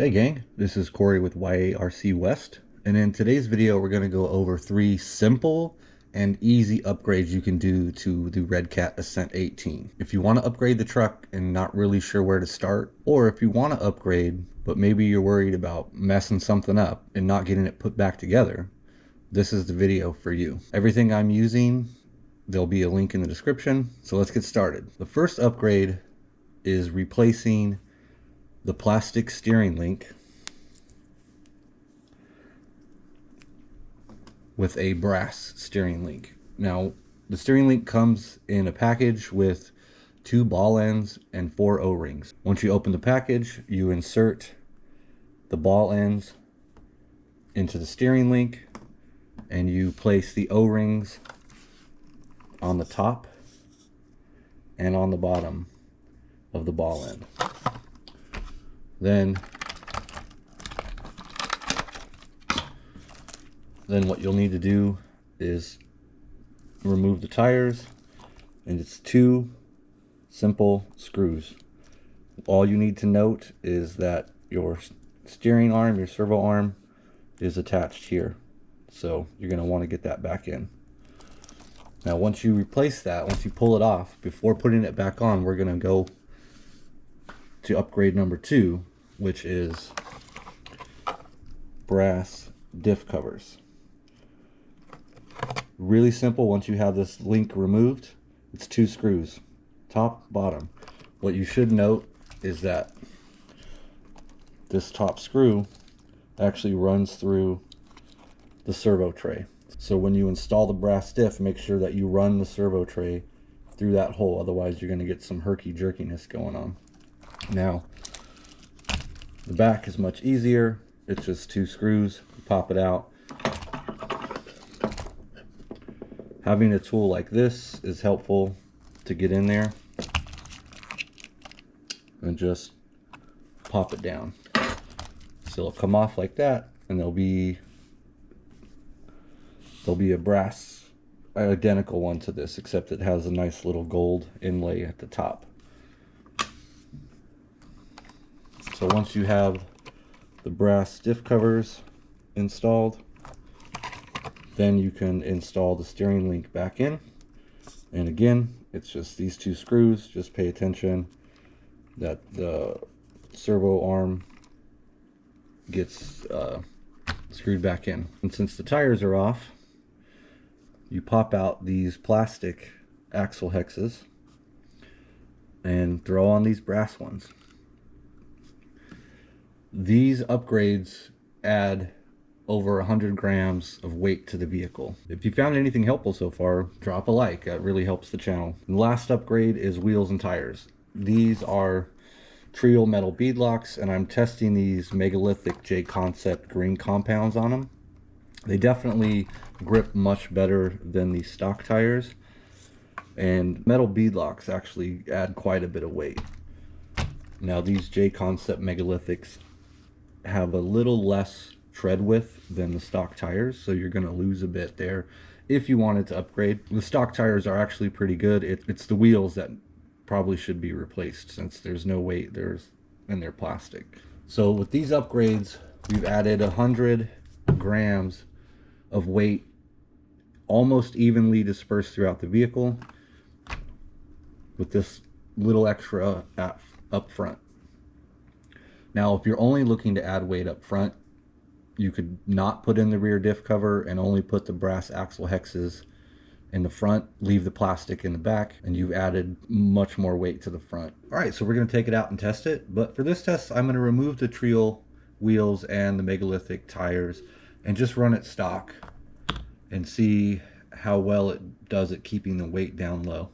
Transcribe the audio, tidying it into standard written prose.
Hey gang, this is Corey with YARC West, and in today's video we're going to go over 3 simple and easy upgrades you can do to the Redcat Ascent 18. If you want to upgrade the truck and not really sure where to start, or if you want to upgrade but maybe you're worried about messing something up and not getting it put back together, this is the video for you. Everything I'm using, there'll be a link in the description, so let's get started. The first upgrade is replacing the plastic steering link with a brass steering link. Now, the steering link comes in a package with 2 ball ends and 4 O-rings. Once you open the package, you insert the ball ends into the steering link and you place the O-rings on the top and on the bottom of the ball end. Then what you'll need to do is remove the tires, and it's 2 simple screws. All you need to note is that your steering arm, your servo arm, is attached here. So you're going to want to get that back in. Now once you replace that, once you pull it off, before putting it back on, we're going to go to upgrade number 2, which is brass diff covers. Really simple. Once you have this link removed, it's 2 screws, top, bottom. What you should note is that this top screw actually runs through the servo tray. So when you install the brass diff, make sure that you run the servo tray through that hole, otherwise you're going to get some herky-jerkiness going on. Now, the back is much easier. It's just 2 screws. You pop it out. Having a tool like this is helpful to get in there and just pop it down. So it'll come off like that, and there'll be a brass identical one to this, except it has a nice little gold inlay at the top. So once you have the brass diff covers installed, then you can install the steering link back in. And again, it's just these 2 screws. Just pay attention that the servo arm gets screwed back in. And since the tires are off, you pop out these plastic axle hexes and throw on these brass ones. These upgrades add over 100 grams of weight to the vehicle. If you found anything helpful so far, drop a like. That really helps the channel. The last upgrade is wheels and tires. These are Treal Metal Beadlocks, and I'm testing these Megalithic JConcept green compounds on them. They definitely grip much better than the stock tires, and metal beadlocks actually add quite a bit of weight. Now these JConcept Megalithics have a little less tread width than the stock tires, so you're going to lose a bit there if you wanted to upgrade. The stock tires are actually pretty good. It's the wheels that probably should be replaced, since there's no weight and they're plastic. So with these upgrades, we've added 100 grams of weight, almost evenly dispersed throughout the vehicle, with this little extra up front. Now, if you're only looking to add weight up front, you could not put in the rear diff cover and only put the brass axle hexes in the front, leave the plastic in the back, and you've added much more weight to the front. All right, so we're going to take it out and test it. But for this test, I'm going to remove the Treal wheels and the Megalithic tires and just run it stock and see how well it does at keeping the weight down low.